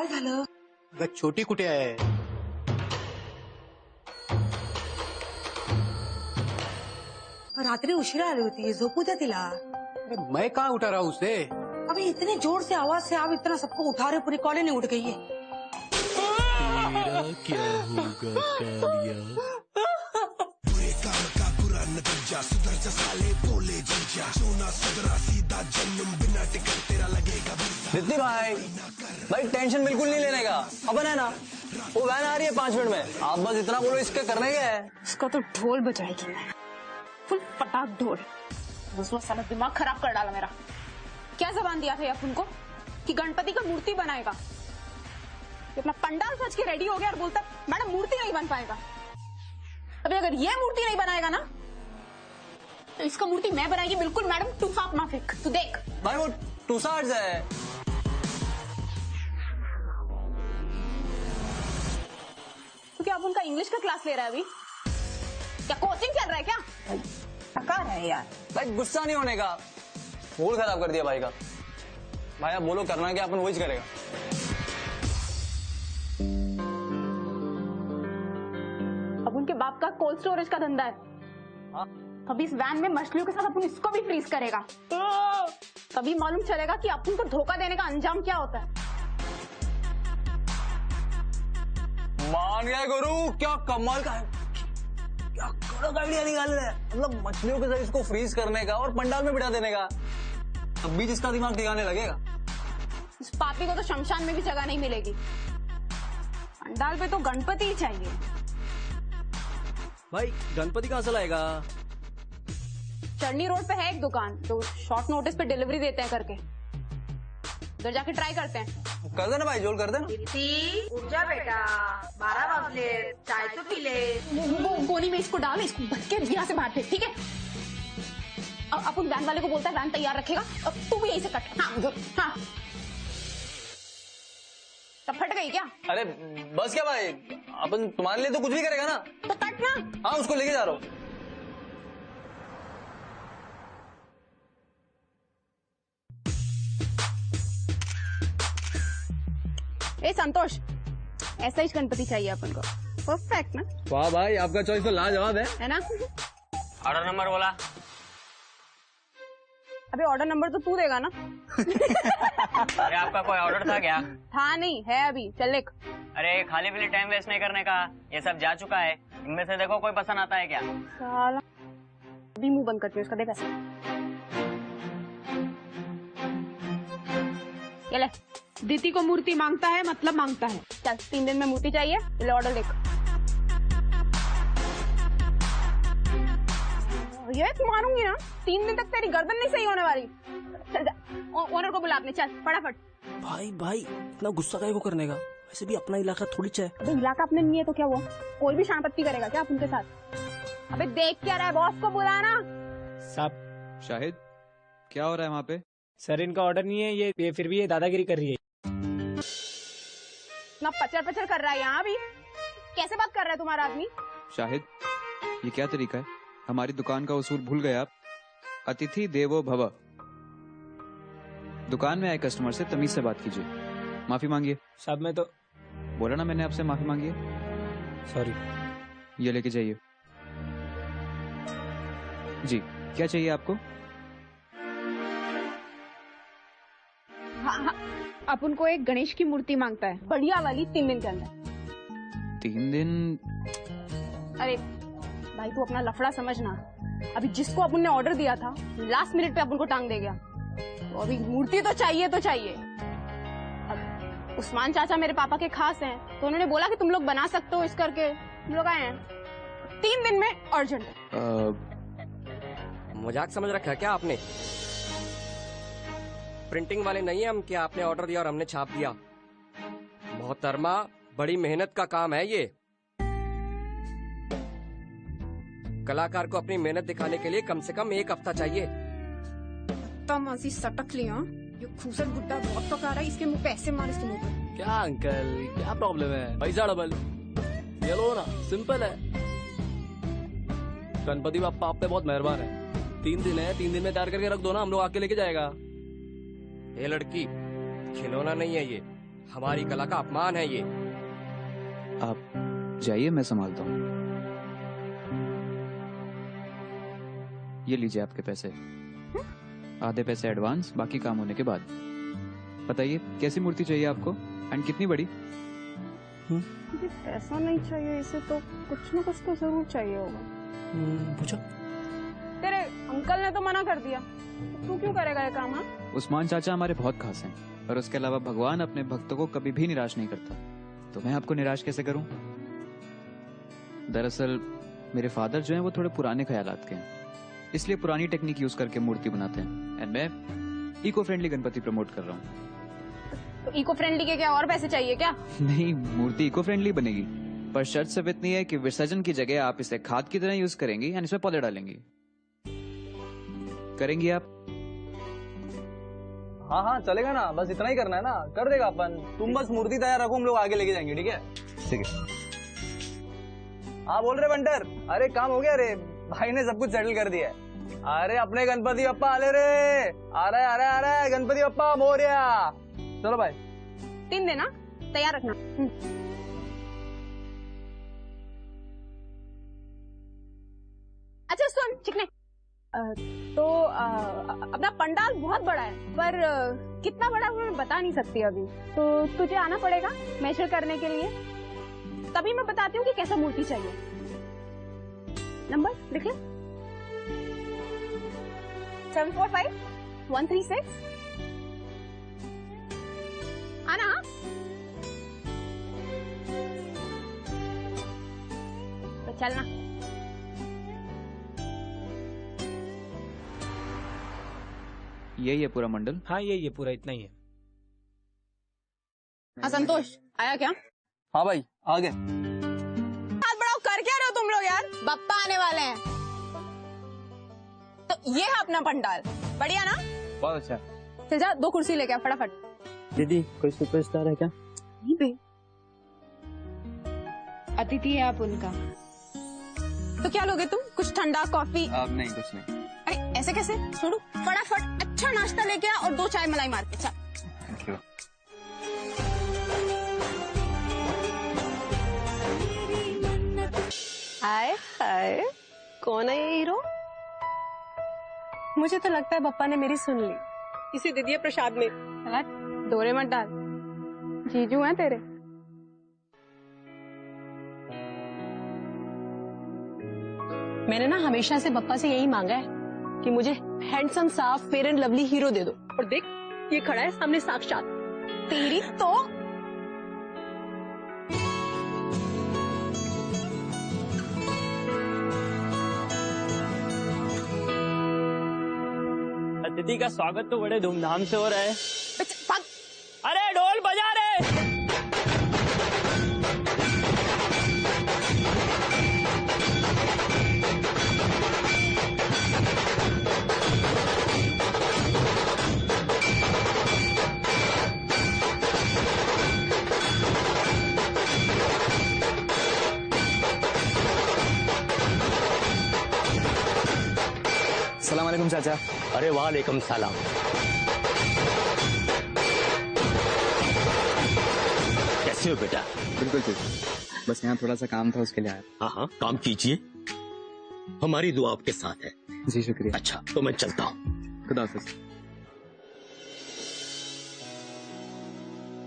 काय झालं? अगं छोटी कुठे आहे? रात्री उशिरा आली होती, झोपू दे तिला। अरे मैं कहाँ उठा रहा हूँ उसे? अबे इतने जोर से आवाज से आप इतना सबको उठा रहे, पूरी कॉलोनी उठ गई है। तेरा क्या होगा कालिया? बुरे काम का बुरा नतीजा, सुधर जा साले बोले जीजा, जो ना सुधरा सीधा जन्म बिना टिकट तेरा लगेगा नितिन भाई टेंशन बिल्कुल नहीं लेने का। अपन है ना, वो वैन आ रही है 5 मिनट में, आप बस इतना बोलो इसके करने का है। इसका तो ढोल बजाएगी मैं, फुल पटाख ढोल। उसमें सारा दिमाग खराब कर डाला मेरा। क्या जबान दिया था ये अपन को कि गणपति का मूर्ति बनाएगा? ये अपना पंडाल सज के रेडी हो गया और बोलता मैडम मूर्ति नहीं बन पाएगा। अभी अगर ये मूर्ति नहीं बनाएगा ना तो इसका मूर्ति मैं बनाएगी। बिल्कुल मैडम, तू फाप माफिक, तू देख भाई वो टूसार्ड्स है। तो क्या आप उनका इंग्लिश का क्लास ले रहा है अभी? क्या कोचिंग चल रहा है क्या? टकार है यार। भाई गुस्सा नहीं होने का, मूड खराब कर दिया भाई का। भाई आप बोलो करना क्या, अपन वही करेगा। अब उनके बाप का कोल्ड स्टोरेज का धंधा है। हाँ? अभी इस वैन में मछलियों के साथ अपन इसको भी फ्रीज करेगा, तभी मालूम चलेगा कि अपन को धोखा देने का अंजाम क्या होता है। मान गया गुरु, क्या कमाल का है, क्या कड़क आइडिया निकाल रहे हैं। मतलब मछलियों के साथ इसको फ्रीज करने का और पंडाल में बिठा देने का। अब भी जिसका दिमाग ठिकाने लगेगा। इस पापी को तो शमशान में भी जगह नहीं मिलेगी। पंडाल पे तो गणपति ही चाहिए। भाई गणपति कहाँ से लाएगा? चरनी रोड पे है एक दुकान, तो शॉर्ट नोटिस पे डिलीवरी देते हैं करके। उधर जाके ट्राई करते हैं। कर देना भाई, जोल कर देना। उठ जा बेटा, 12 बजे, चाय तो पी ले। वो गोनी में इसको डाल, इसको भर के यहाँ से बाहर फेंक, ठीक है? अब अपन वैन वाले को बोलता है वैन तैयार रखेगा, अब तू भी यहीं से कट। हाँ उधर, हाँ। तब फट गई क्या? अरे बस क्या भाई, अपन तुम्हारे लिए तो कुछ भी करेगा ना। तो कट ना। हाँ उसको लेके जा रहा हूँ। ए संतोष, ऐसा ही गणपति चाहिए अपन को। परफेक्ट ना? वाह भाई, आपका चॉइस तो लाजवाब है ना? ऑर्डर नंबर बोला। अबे ऑर्डर नंबर तो तू देगा ना? अरे आपका कोई ऑर्डर था क्या? था नहीं, है अभी। चल लिख। अरे खाली पीली टाइम वेस्ट नहीं करने का, ये सब जा चुका है। इनमें से देखो कोई पसंद आता है क्या? साला अभी मुंह बंद करती हूँ उसका, देख ऐसे। ये ले। दीदी को मूर्ति मांगता है मतलब मांगता है। चल 3 दिन में मूर्ति चाहिए, ले ऑर्डर लिख। ये मारूंगी ना, 3 दिन तक तेरी गर्दन नहीं सही होने वाली। चल जा, ओनर को बुला अपने, चल फटाफट। भाई इतना गुस्सा काहे को करने का? वैसे भी अपना इलाका थोड़ी है। अबे इलाका अपने नहीं है तो क्या हुआ? कोई भी शानपत्ती करेगा क्या उनके साथ? अबे देख क्या रहा है, बॉस को बुलाना। साहब शाहिद, क्या हो रहा है वहाँ पे? सर इनका ऑर्डर नहीं है, ये फिर भी ये दादागिरी कर रही है। ना पचर पचर कर रहा है यहाँ भी। कैसे बात कर रहा है तुम्हारा आदमी? शाहिद, ये क्या तरीका है? हमारी दुकान का उसूल भूल गए आप? अतिथि देवो भव। दुकान में आए कस्टमर से तमीज से बात कीजिए, माफी मांगिए। साहब मैं तो बोला ना मैंने आपसे, माफी मांगिए। सॉरी। ये लेके जाइए। जी, क्या चाहिए आपको? हाँ, अपन को एक गणेश की मूर्ति मांगता है, बढ़िया वाली, 3 दिन के अंदर। 3 दिन? अरे भाई तू अपना लफड़ा समझना। अभी जिसको अपन ने ऑर्डर दिया था लास्ट मिनट पे अपन को टांग दे गया, तो अभी मूर्ति तो चाहिए तो चाहिए। अब उस्मान चाचा मेरे पापा के खास हैं, तो उन्होंने बोला कि तुम लोग बना सकते हो, इस करके हम लोग आए हैं। 3 दिन में अर्जेंट है। मजाक समझ रखा क्या आपने? प्रिंटिंग वाले नहीं है हम कि आपने ऑर्डर दिया और हमने छाप दिया। मोहतरमा, बड़ी मेहनत का काम है ये। कलाकार को अपनी मेहनत दिखाने के लिए कम से कम 1 हफ्ता चाहिए। मासी सटक लिया, ये खूसट बुड्ढा बहुत पका रहा है, इसके मुंह पे ऐसे मार, इसके मुंह पे। क्या अंकल, क्या प्रॉब्लम है? पैसा डबल, ये लो ना, सिंपल है। गणपति बाप्पा आप पे बहुत मेहरबान है। 3 दिन है, 3 दिन में तैयार करके रख दो ना, हम लोग आके लेके जाएगा। ये लड़की खिलौना नहीं है ये, हमारी कला का अपमान है ये। आप जाइए, मैं संभालता हूँ। ये लीजिए आपके पैसे, आधे पैसे एडवांस, बाकी काम होने के बाद। बताइए कैसी मूर्ति चाहिए आपको एंड कितनी बड़ी? मुझे पैसा नहीं चाहिए इसे, तो कुछ ना कुछ तो जरूर चाहिए होगा। पूछो। तेरे अंकल ने तो मना कर दिया, तू क्यों करेगा ये काम? हाँ, उस्मान चाचा हमारे बहुत खास हैं और उसके अलावा भगवान अपने भक्तों को कभी भी निराश नहीं करता, तो मैं आपको निराश कैसे करूं? दरअसल मेरे फादर जो हैं वो थोड़े पुराने ख्यालात के हैं, इसलिए पुरानी टेक्निक यूज करके मूर्ति बनाते हैं एंड मैं इको फ्रेंडली गणपति प्रमोट कर रहा हूँ। तो इको फ्रेंडली के क्या और पैसे चाहिए क्या? नहीं, मूर्ति इको फ्रेंडली बनेगी, पर शर्त सिर्फ इतनी है कि विसर्जन की जगह आप इसे खाद की तरह यूज करेंगी एंड इसमें पौधे डालेंगी। करेंगी आप? हाँ हाँ चलेगा ना, बस इतना ही करना है ना, कर देगा अपन। तुम बस मूर्ति तैयार रखो, हम लोग आगे लेके जाएंगे, ठीक है? ठीक है। हाँ बोल रहे बंटर, अरे काम हो गया रे, भाई ने सब कुछ सेटल कर दिया है। अरे अपने गणपति बप्पा आले रे, आ रहा है गणपति बप्पा मोरया। चलो भाई 3 देना, तैयार रखना। अच्छा सुन चिकने, तो अपना पंडाल बहुत बड़ा है, पर कितना बड़ा है मैं बता नहीं सकती अभी, तो तुझे आना पड़ेगा मेजर करने के लिए, तभी मैं बताती हूँ कि कैसा मूर्ति चाहिए। नंबर लिख ले, 745136। आना। तो चलना। यही है पूरा मंडल? हाँ ये पूरा इतना ही है। हाँ संतोष आया क्या? हाँ भाई आ गए। हाथ बढ़ाओ, कर क्या रहे हो तुम लोग यार? बप्पा आने वाले हैं। तो ये है अपना पंडाल, बढ़िया ना? बहुत अच्छा। चल जा 2 कुर्सी लेके आ फटाफट। दीदी कोई सुपरस्टार है क्या? नहीं बे, अतिथि है आप उनका। तो क्या लोगे तुम? कुछ ठंडा कॉफी? नहीं कुछ नहीं। अरे ऐसे कैसे? छोड़ू, फटाफट अच्छा नाश्ता लेके आ और 2 चाय मलाई मार के। चल। Thank you. हाय हाय, कौन है ये हीरो? मुझे तो लगता है बप्पा ने मेरी सुन ली, इसे दे दिया प्रसाद में। दोरे मत डाल, जीजू हैं तेरे। मैंने ना हमेशा से बप्पा से यही मांगा है कि मुझे हैंडसम साफ फेयर एंड लवली हीरो दे दो, और देख ये खड़ा है सामने साक्षात। तेरी तो अतिथि का स्वागत तो बड़े धूमधाम से हो रहा है। भाग। अरे ढोल बजा रे। सलाम अलैकुम चाचा। अरे वालेकुम सलाम। कैसे हो बेटा? बिल्कुल ठीक, बस यहाँ थोड़ा सा काम था उसके लिए आया। हाँ हाँ काम कीजिए, हमारी दुआ आपके साथ है। जी शुक्रिया। अच्छा तो मैं चलता हूँ। खुदा हाफिज।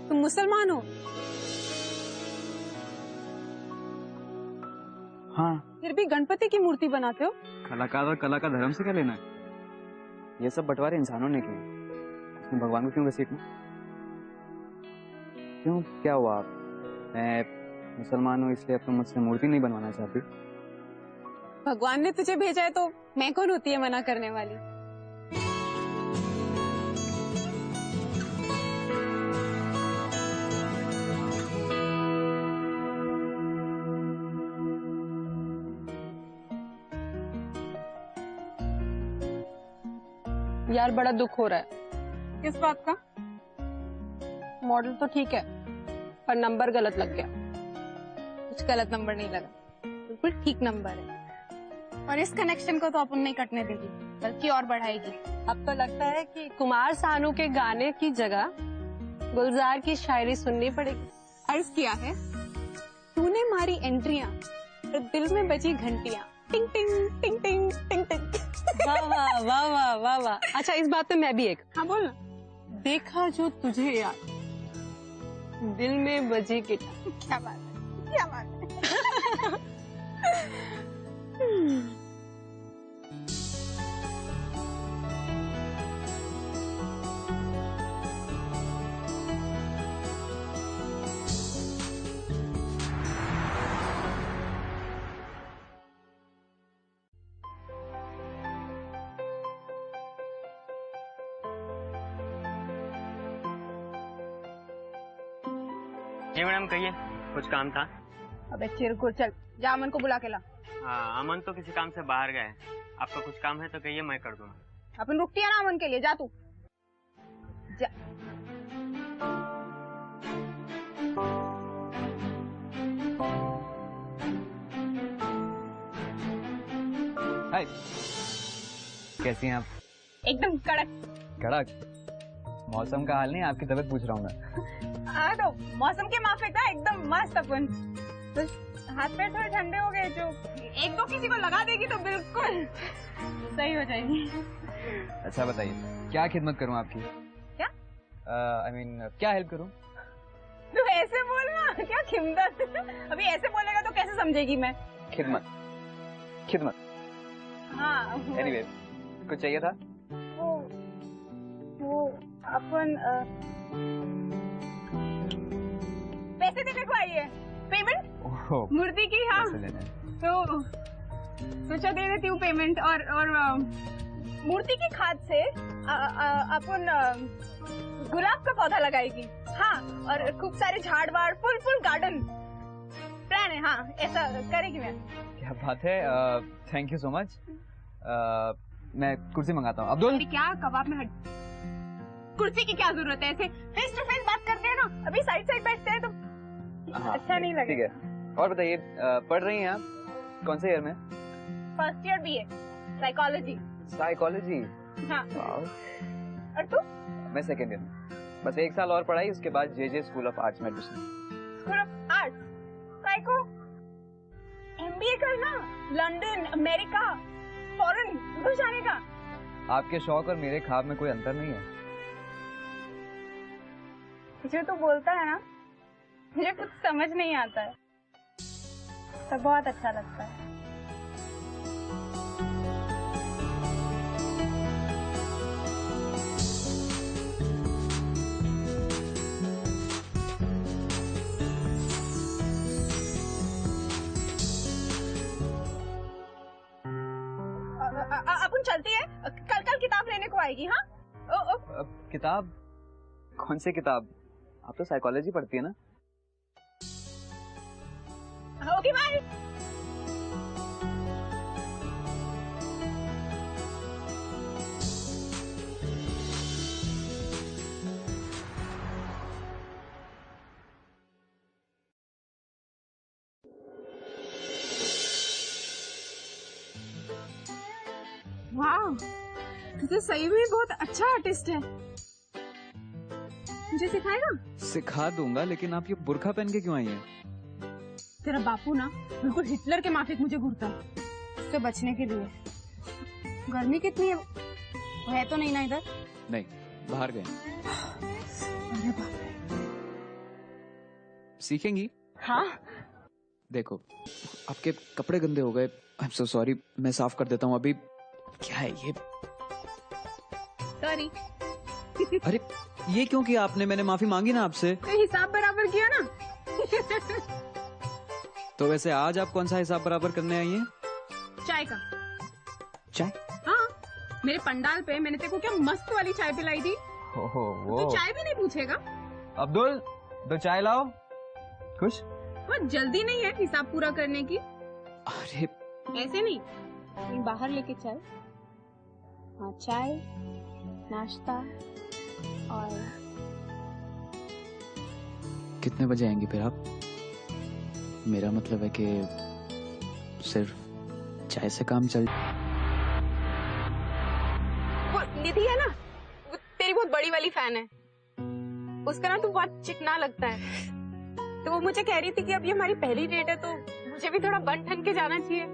तुम मुसलमान हो? हाँ। फिर भी गणपति की मूर्ति बनाते हो? कलाकार और कला का धर्म से क्या लेना है? ये सब बंटवारे इंसानों ने किए, उसमें भगवान को क्यों घसीटना? क्यों, क्या हुआ? आप मैं मुसलमान हूँ इसलिए अब तुम मुझसे मूर्ति नहीं बनवाना चाहती? भगवान ने तुझे भेजा है तो मैं कौन होती है मना करने वाली? यार बड़ा दुख हो रहा है। किस बात का? मॉडल तो ठीक है पर नंबर गलत लग गया। कुछ गलत नंबर नहीं लगा, बिल्कुल ठीक नंबर है। और इस कनेक्शन को तो अपन नहीं कटने देगी, बल्कि और बढ़ाएगी। अब तो लगता है कि कुमार सानू के गाने की जगह गुलजार की शायरी सुननी पड़ेगी। अर्ज किया है, तूने मारी एंट्रियां तो दिल में बजी घंटियां, टिंग टिंग टिंग टिंग टिंग टिंग। वाह वाह वाह वाह वाह वाह। अच्छा इस बात में मैं भी एक। हाँ बोल ना। देखा जो तुझे याद, दिल में बजी गिटार। क्या बात है, क्या बात है। जी मैडम कहिए, कुछ काम था? अबे चिरकुर, चल जा अमन को बुला के ला। हाँ, अमन तो किसी काम से बाहर गए हैं। आपका कुछ काम है तो कहिए, मैं कर दूंगा। अपन रुकती है ना अमन के लिए, जा तू जा। हाय, कैसी हैं आप? एकदम कड़क। कड़क? मौसम का हाल नहीं, आपकी तबीयत पूछ रहा हूँ मैं। हाँ तो मौसम के माफिक ना एकदम मस्त अपन। बस हाथ पैर थोड़े ठंडे हो गए, जो एक दो किसी को लगा देगी तो बिल्कुल सही हो जाएगी। अच्छा बताइए, क्या खिदमत करूँ आपकी? क्या? I mean, क्या हेल्प करूँ? तू ऐसे बोल ना, क्या खिदमत? अभी ऐसे बोलेगा तो कैसे समझेगी मैं? खिदमत, खिदमत। हाँ। Anyway, कुछ चाहिए था? वो अपन पैसे देने को आई है, पेमेंट मूर्ति की। हाँ तो सोचा दे देती हूँ पेमेंट। और मूर्ति की खाद से अपन गुलाब का पौधा लगाएगी। हाँ, और खूब सारे झाड़ वाड़, फुल गार्डन प्लान है। हाँ ऐसा करेगी मैं। क्या बात है, थैंक यू सो मच। मैं कुर्सी मंगाता हूँ। अब्दुल क्या कबाब में हट, कुर्सी की क्या जरूरत है? ऐसे फेस टू फेस बात करते हैं ना, अभी साइड साइड बैठते हैं तो अच्छा नहीं लगेगा। ठीक है, और बताइए, पढ़ रही हैं आप? कौन से ईयर में? First year BA psychology. Psychology? हाँ। और तू? मैं सेकेंड ईयर में। बस 1 साल और पढ़ाई, उसके बाद JJ स्कूल ऑफ आर्ट्स में admission. School of arts? Psycho MBA करना, लंदन, अमेरिका, फॉरेन उधर जाने का। आपके शौक और मेरे ख्वाब में कोई अंतर नहीं है। जो तू बोलता है ना, मुझे कुछ समझ नहीं आता है, तो बहुत अच्छा लगता है। अपन चलती है, कल किताब लेने को आएगी। हाँ किताब? कौन सी किताब? आप तो साइकोलॉजी पढ़ती है ना? Okay bye. वाह, तो सही में बहुत अच्छा आर्टिस्ट है। मुझे सिखाएगा? सिखा दूंगा, लेकिन आप ये बुर्का पहन के क्यों आई हैं? तेरा बापू ना बिल्कुल हिटलर के माफिक मुझे घूरता है, उससे बचने के लिए। गर्मी कितनी है? वो है तो नहीं ना इधर? नहीं, बाहर गए। अरे बाप रे। सीखेंगी? हाँ। देखो, आपके कपड़े गंदे हो गए। आई एम सो सॉरी, मैं साफ कर देता हूँ अभी। क्या है ये? सॉरी। अरे ये क्यों किया आपने? मैंने माफी मांगी ना आपसे। तो हिसाब बराबर किया ना। तो वैसे आज आप कौन सा हिसाब बराबर करने आई हैं? चाय का। चाय? हाँ, मेरे पंडाल पे मैंने तेरे को क्या मस्त वाली चाय पिलाई थी। ओहो, वो तो चाय भी नहीं पूछेगा? अब्दुल, 2 चाय लाओ। खुश? बहुत जल्दी नहीं है हिसाब पूरा करने की। अरे ऐसे नहीं, कहीं बाहर लेके चल। हाँ, चाय, नाश्ता और। कितने बजे आएंगी फिर आप? मेरा मतलब है कि सिर्फ चाय से काम चल। वो निधि है ना, वो तेरी बहुत बड़ी वाली फैन है। उसका ना तू बहुत चिकना लगता है, तो वो मुझे कह रही थी कि अब ये हमारी पहली डेट है, तो मुझे भी थोड़ा बन ठन के जाना चाहिए,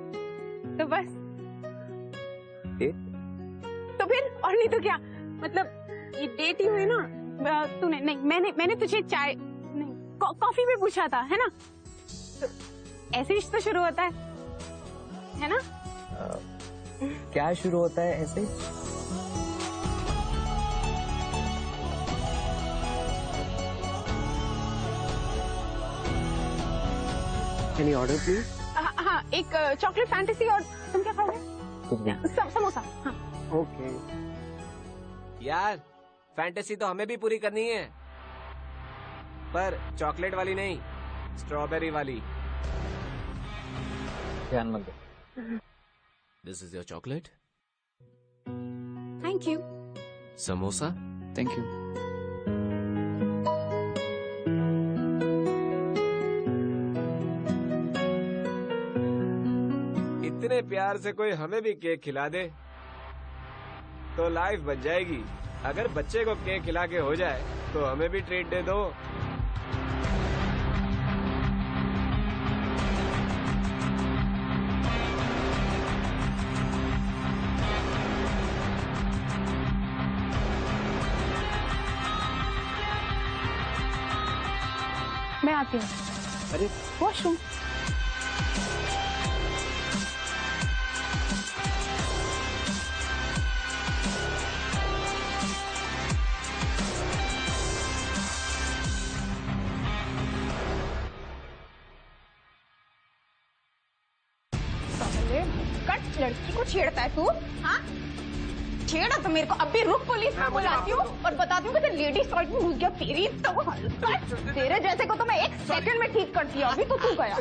तो बस। तो फिर और नहीं तो क्या, मतलब ये डेट ही हुई ना। तूने नहीं, मैंने तुझे चाय नहीं कॉफी पे पूछा था, है ना? तो ऐसे रिश्ता शुरू होता है ना? क्या शुरू होता है ऐसे? Any order please? हाँ, एक चॉकलेट फैंटेसी, और तुम क्या खाओगे? समोसा। हाँ। ओके। यार फैंटेसी तो हमें भी पूरी करनी है, पर चॉकलेट वाली नहीं, स्ट्रॉबेरी वाली। ध्यान मत दो। This is your chocolate. Thank you. Samosa. Thank you. इतने प्यार से कोई हमें भी केक खिला दे तो लाइफ बच जाएगी। अगर बच्चे को केक खिला के हो जाए तो हमें भी ट्रीट दे दो। मैं आती हूँ। अरे वॉशरूम। लड़की को छेड़ता है तू? हाँ, छेड़ा तो मेरे को अभी रुक, पुलिस में बुलाती हूँ और बताती हूँ कि लेडीज टॉयलेट में घुस गया। तेरी तो तेरे जैसे को तो मैं 1 सेकंड में ठीक करती हूँ। अभी तो तू गया।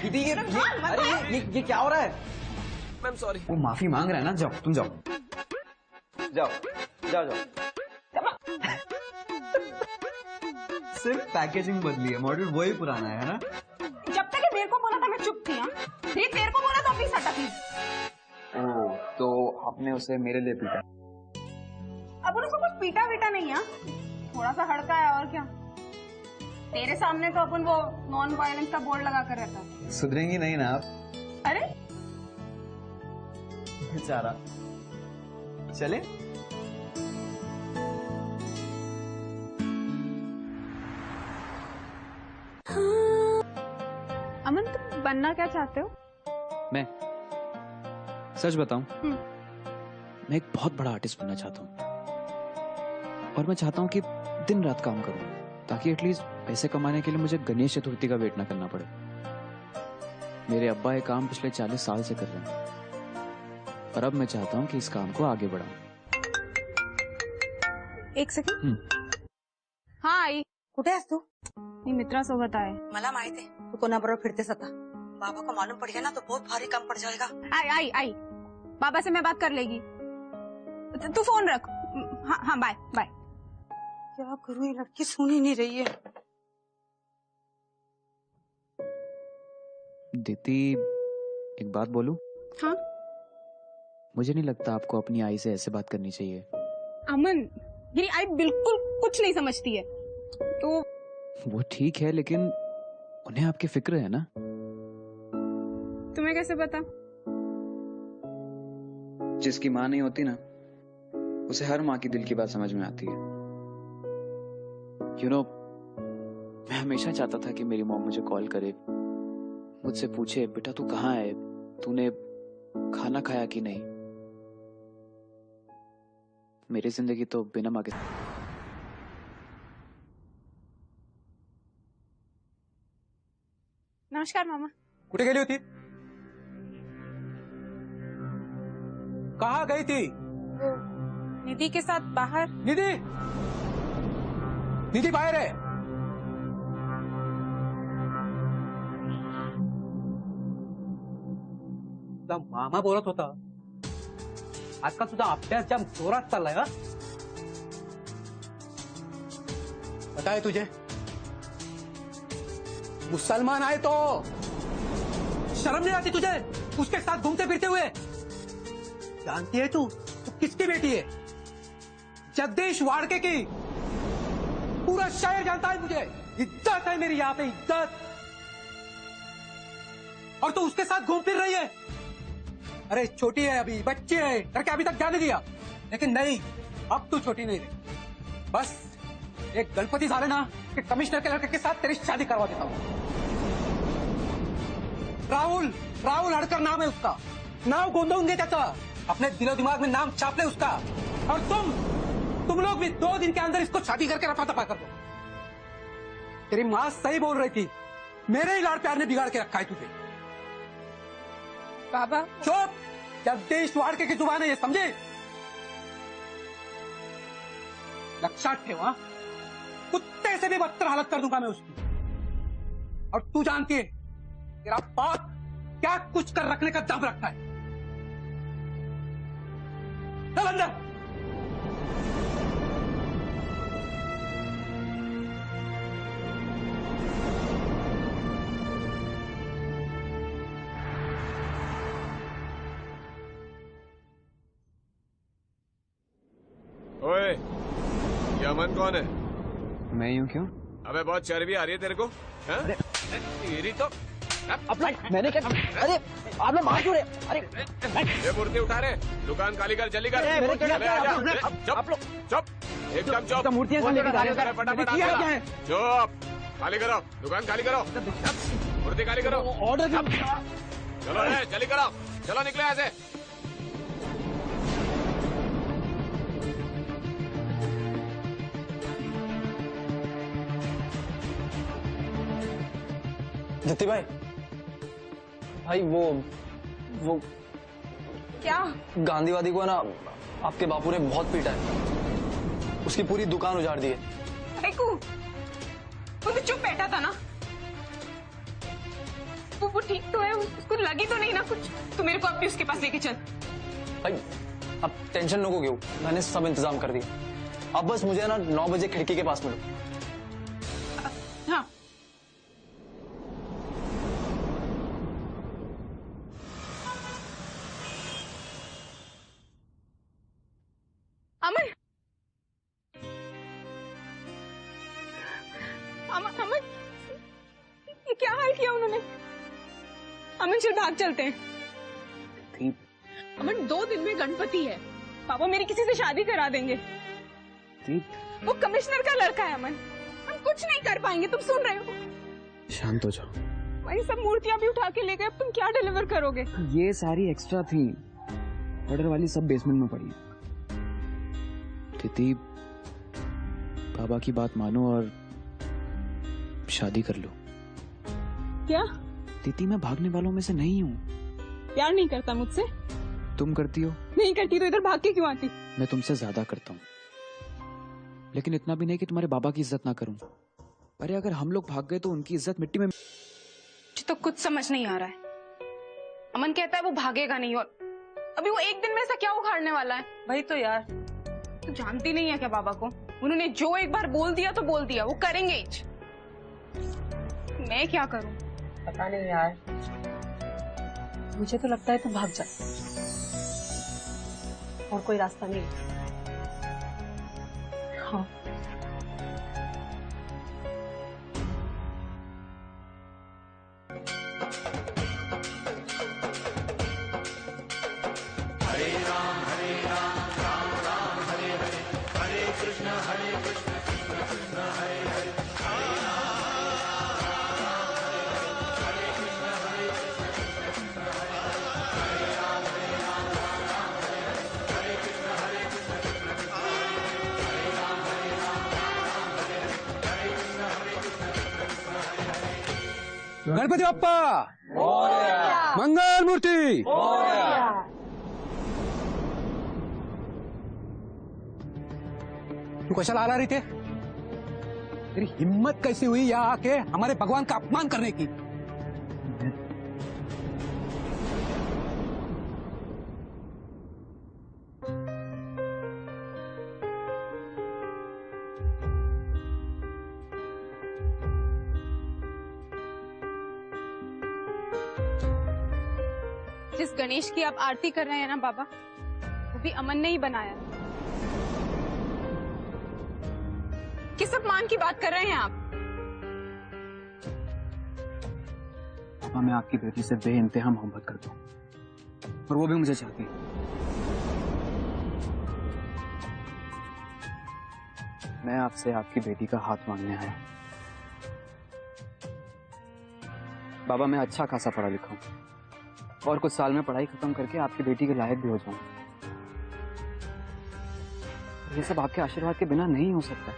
दीदी ये क्या हो रहा है? Ma'am sorry. वो माफी मांग रहा है ना, जाओ तुम जाओ जाओ जाओ जाओ। सिर्फ पैकेजिंग बदली है, मॉडल वही पुराना है ना? जब तक ये मेरे को बोला था मैं चुप थी। हाँ, फिर तेरे को बोला तो अभी सटा थी। ओह, तो आपने उसे मेरे लिए पीटा? अब उसको कुछ पीटा वीटा नहीं है, थोड़ा सा हड़का है और क्या। तेरे सामने तो अपन वो नॉन वायलेंस का बोर्ड लगा कर रहता है। सुधरेंगी नहीं ना आप? अरे बेचारा। चले? अमन, तुम बनना क्या चाहते हो? मैं सच बताऊं, मैं एक बहुत बड़ा आर्टिस्ट बनना चाहता हूं, और मैं चाहता हूं कि दिन रात काम करूं, ताकि एटलीस्ट पैसे कमाने के लिए मुझे गणेश चतुर्थी का वेट ना करना पड़े। मेरे अब्बा ये काम पिछले 40 साल से कर रहे हैं, और अब मैं चाहता हूं कि इस काम को आगे बढ़ाऊं। 1 सेकंड। हाँ आई। कुठे आहेस तू? मी मित्रासोबत आहे। मला माहित आहे तू कोणाबरोबर फिरतेस आता। बाबा को मालूम पड़ गया ना तो बहुत भारी काम पड़ जाएगा। आई आई आई, बाबा से मैं बात कर लेगी, तू फोन रख। हाँ हाँ, बाय बाय। क्या करूं, ये लड़की सुन ही नहीं रही है। दीदी, एक बात बोलूं? हाँ? मुझे नहीं लगता आपको अपनी आई से ऐसे बात करनी चाहिए। अमन, मेरी आई बिल्कुल कुछ नहीं समझती है। तो वो ठीक है, लेकिन उन्हें आपकी फिक्र है ना? तुम्हें कैसे पता? जिसकी माँ नहीं होती ना, उसे हर माँ की दिल की बात समझ में आती है। You know, मैं हमेशा चाहता था कि मेरी मॉम मुझे कॉल करे, मुझसे पूछे, बेटा तू कहाँ है, तूने खाना खाया कि नहीं। मेरी जिंदगी तो बिना माँ के। नमस्कार मामा। कुठे गेली होती? कहाँ गई थी? वो निधि के साथ बाहर। निधि, निधि बाहेर आहे। तुझा मामा बोलत होता, आजकाल तुझा अभ्यास जाम जोरात चाललाय ना? पता है तुझे, मुसलमान आहे तो। शर्म नहीं आती तुझे? उसके साथ घूमते फिरते हुए। जानती है तू किसकी बेटी है? जगदीश वाड़के की। पूरा शहर जानता है मुझे। इज्जत है मेरी यहाँ पे, इज्जत। और तू उसके साथ घूम फिर रही है। अरे छोटी है अभी, बच्ची है, करके अभी तक जाने दिया। लेकिन नहीं, अब तू छोटी नहीं रही। बस एक गणपति साले ना कि कमिश्नर के लड़के के साथ तेरी शादी करवा देता हूँ। राहुल, राहुल हड़कर नाम है उसका। नाव गोंदवून घे त्याचा। अपने दिलो दिमाग में नाम छाप ले उसका। और तुम लोग भी 2 दिन के अंदर इसको शादी करके रफा दफा कर दो। तेरी माँ सही बोल रही थी, मेरे ही लाड़ प्यार ने बिगाड़ के रखा है तुझे। बाबा चुप, जगदीश वाड़के की जुबान है ये, समझे? लक्षात ठेव, हाँ? कुत्ते से भी बदतर हालत कर दूंगा मैं उसकी। और तू जानती है तेरा बाप क्या कुछ कर रखने का दम रखता है। चल अंदर। ओए, ये अमन कौन है? मैं यूं क्यों? अबे बहुत चर्बी आ रही है तेरे को, हैं? तेरी तो मैंने क्या? अरे आपने मार क्यों रहे? अरे ये मूर्ति उठा रहे, दुकान खाली कर, जल्दी कर। मैंने क्या अबे आजा, चुप, चुप, एकदम चुप। मूर्तियां कहाँ लेकर जा रहे हो? फटाफट किया क्या है? चुप, खाली करो, दुकान खाली करो, मूर्ति खाली करो। ऑर्डर चलो रे, जल्दी करो, चलो निकले यहाँ से। दीप्ति भाई वो क्या? गांधीवादी को है ना आपके बापू ने बहुत पीटा है। उसकी पूरी दुकान उजाड़ दी है। देखो, वो तो चुप बैठा था ना। वो ठीक तो है, उसको लगी तो नहीं ना कुछ। तो मेरे को अब भी उसके पास लेके चल। भाई अब टेंशन नो क्यों, मैंने सब इंतजाम कर दिया। अब बस मुझे है ना 9 बजे खिड़की के पास मिलो। हाँ। अमन, अमन, अमन, ये क्या हाल किया उन्होंने? अमन चल भाग चलते हैं। अमन 2 दिन में गणपति है, पापा मेरी किसी से शादी करा देंगे। वो कमिश्नर का लड़का है अमन, हम कुछ नहीं कर पाएंगे, तुम सुन रहे हो? शांत हो जाओ। वही सब मूर्तियां भी उठा के ले गए, अब तुम क्या डिलीवर करोगे? ये सारी एक्स्ट्रा थी, ऑर्डर वाली सब बेसमेंट में पड़ी है। तिथि, बाबा की बात मानो और शादी कर लो। क्या? तिथि, मैं भागने वालों में से नहीं हूँ। प्यार नहीं करता मुझसे? तुम करती हो। नहीं करती तो इधर भाग के क्यों आती? मैं तुमसे ज्यादा करता हूँ, लेकिन इतना भी नहीं कि तुम्हारे बाबा की इज्जत ना करूं। अरे अगर हम लोग भाग गए तो उनकी इज्जत मिट्टी में। मुझे तो कुछ समझ नहीं आ रहा है। अमन कहता है वो भागेगा नहीं, और अभी वो एक दिन में ऐसा क्या उखाड़ने वाला है? वही तो यार। तू जानती नहीं है क्या बाबा को? उन्होंने जो एक बार बोल दिया तो बोल दिया, वो करेंगे ही। मैं क्या करूं? पता नहीं यार, मुझे तो लगता है तू भाग जा। और कोई रास्ता नहीं। हाँ। गणपति बाप्पा मंगल मूर्ति। तू कशाला आला रही थे? तेरी हिम्मत कैसी हुई यहाँ आके हमारे भगवान का अपमान करने की? जिस गणेश की आप आरती कर रहे हैं ना बाबा, वो भी अमन ने ही बनाया। किस अपमान की बात कर रहे हैं आप? पापा, मैं आपकी बेटी से बेइंतहा मोहब्बत करता हूँ और वो भी मुझे चाहती है। मैं आपसे आपकी बेटी का हाथ मांगने आया। बाबा, मैं अच्छा खासा पढ़ा लिखा हूँ और कुछ साल में पढ़ाई खत्म करके आपकी बेटी के लायक भी हो जाऊं। ये सब आपके आशीर्वाद के बिना नहीं हो सकता।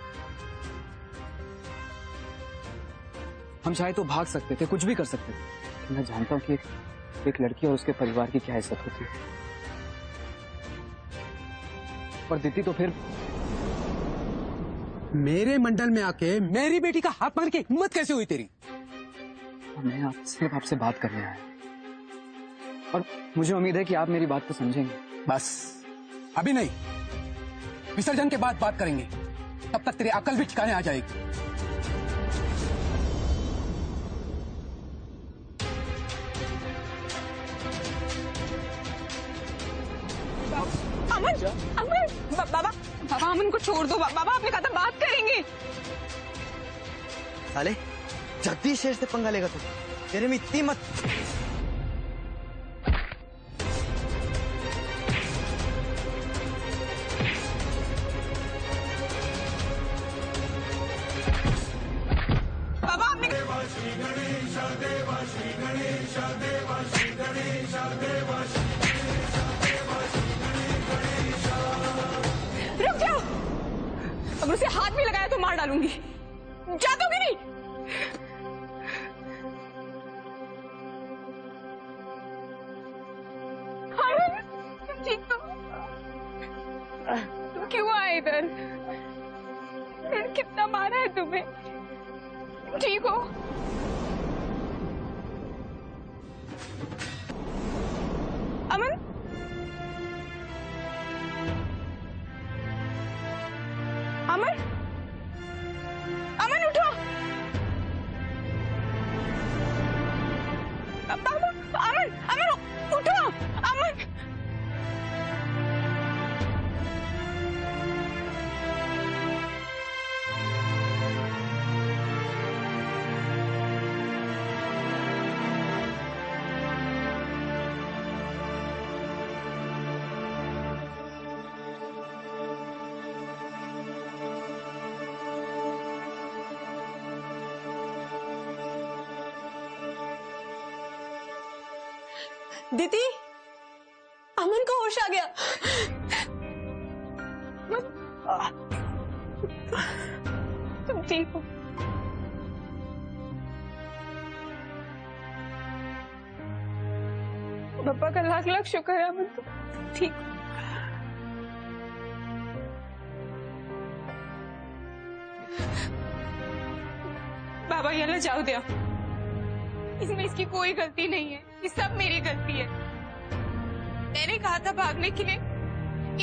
हम चाहे तो भाग सकते थे, कुछ भी कर सकते थे। मैं जानता हूं कि एक लड़की और उसके परिवार की क्या इज्जत होती है। और दीदी तो फिर मेरे मंडल में आके मेरी बेटी का हाथ मार के हिम्मत कैसे हुई तेरी? मैं सिर्फ आपसे बात करने आया और मुझे उम्मीद है कि आप मेरी बात को समझेंगे। बस अभी नहीं, विसर्जन के बाद बात करेंगे। तब तक तेरी अकल भी ठिकाने आ जाएगी। अमन, अमन, बाबा, बाबा अमन को छोड़ दो। बाबा आपने कहा था बात करेंगे। साले जगदीश शेर से पंगा लेगा तू? तेरे में इतनी मत। बाबा आपने रुक जाओ। अगर उसे हाथ भी लगाया तो मार डालूंगी। जा दोगे नहीं? ठीक तो तुम क्यों आए इधर? कितना मारा है तुम्हें? ठीक हो? अमन, अमन, अमन उठो। बाबा, अमन, अमन उठो। अमन, दीदी, अमन को होश आ गया। तुम ठीक हो? पापा का लाख लाख शुक्र है अमन, तुम ठीक हो? बाबा ये ला जाओ दिया। इसमें इसकी कोई गलती नहीं है, ये सब मेरी गलती है। मैंने कहा था भागने के लिए,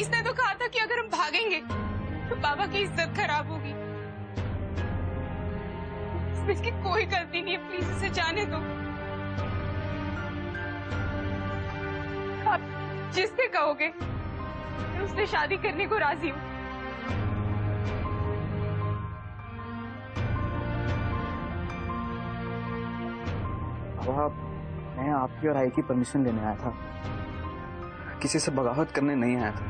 इसने तो कहा था कि अगर हम भागेंगे तो बाबा की इज्जत खराब होगी। इसमें इसकी कोई गलती नहीं है, प्लीज इसे जाने दो। आप जिससे कहोगे मैं उससे शादी करने को राजी हूँ। मैं आपकी और आई की परमिशन लेने आया था, किसी से बगावत करने नहीं आया था।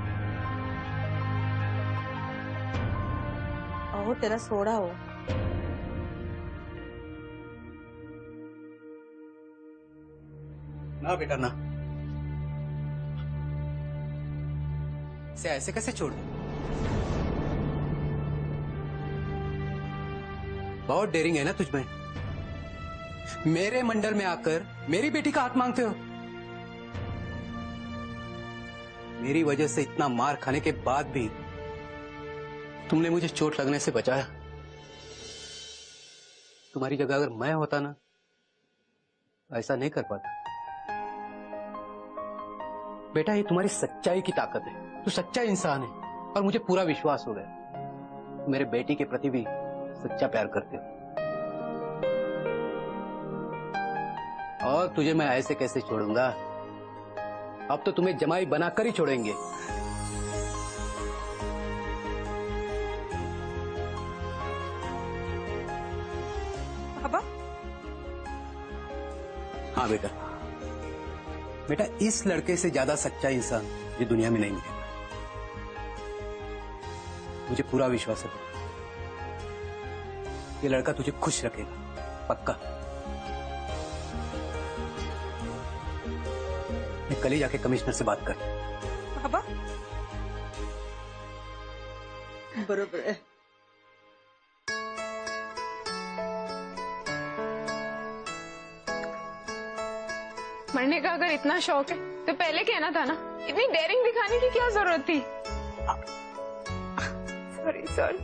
और तेरा सोड़ा हो। ना बेटा ना, इसे ऐसे कैसे छोड़ दे? बहुत डेयरिंग है ना तुझमें। मेरे मंडल में आकर मेरी बेटी का हाथ मांगते हो। मेरी वजह से इतना मार खाने के बाद भी तुमने मुझे चोट लगने से बचाया। तुम्हारी जगह अगर मैं होता ना, ऐसा नहीं कर पाता। बेटा, ये तुम्हारी सच्चाई की ताकत है। तू सच्चा इंसान है और मुझे पूरा विश्वास हो गया मेरे बेटी के प्रति भी सच्चा प्यार करते हो। और तुझे मैं ऐसे कैसे छोड़ूंगा? अब तो तुम्हें जमाई बनाकर ही छोड़ेंगे। पापा हाँ बेटा, बेटा इस लड़के से ज्यादा सच्चा इंसान ये दुनिया में नहीं मिलेगा। मुझे पूरा विश्वास है ये लड़का तुझे खुश रखेगा, पक्का। मैं कल ही जाके कमिश्नर से बात कर। पापा बरोबर है। मरने का अगर इतना शौक है तो पहले कहना था ना, इतनी डेयरिंग दिखाने की क्या जरूरत थी। Sorry sorry.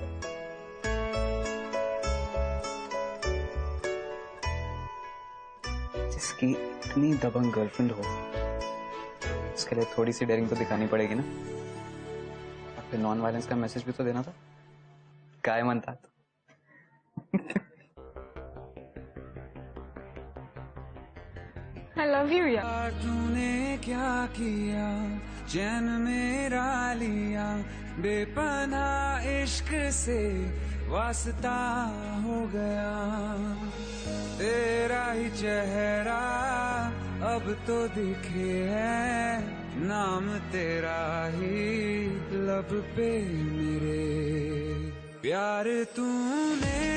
जिसकी इतनी दबंग गर्लफ्रेंड हो उसके लिए थोड़ी सी डेयरिंग तो दिखानी पड़ेगी ना। और फिर नॉन वायलेंस का मैसेज भी तो देना था। काय म्हणतात? I love you यार। तूने क्या किया, चैन मेरा लिया, बेपनाह इश्क से वास्ता हो गया। तेरा ही चेहरा अब तो दिखे है, नाम तेरा ही लब पे मेरे। प्यार तूने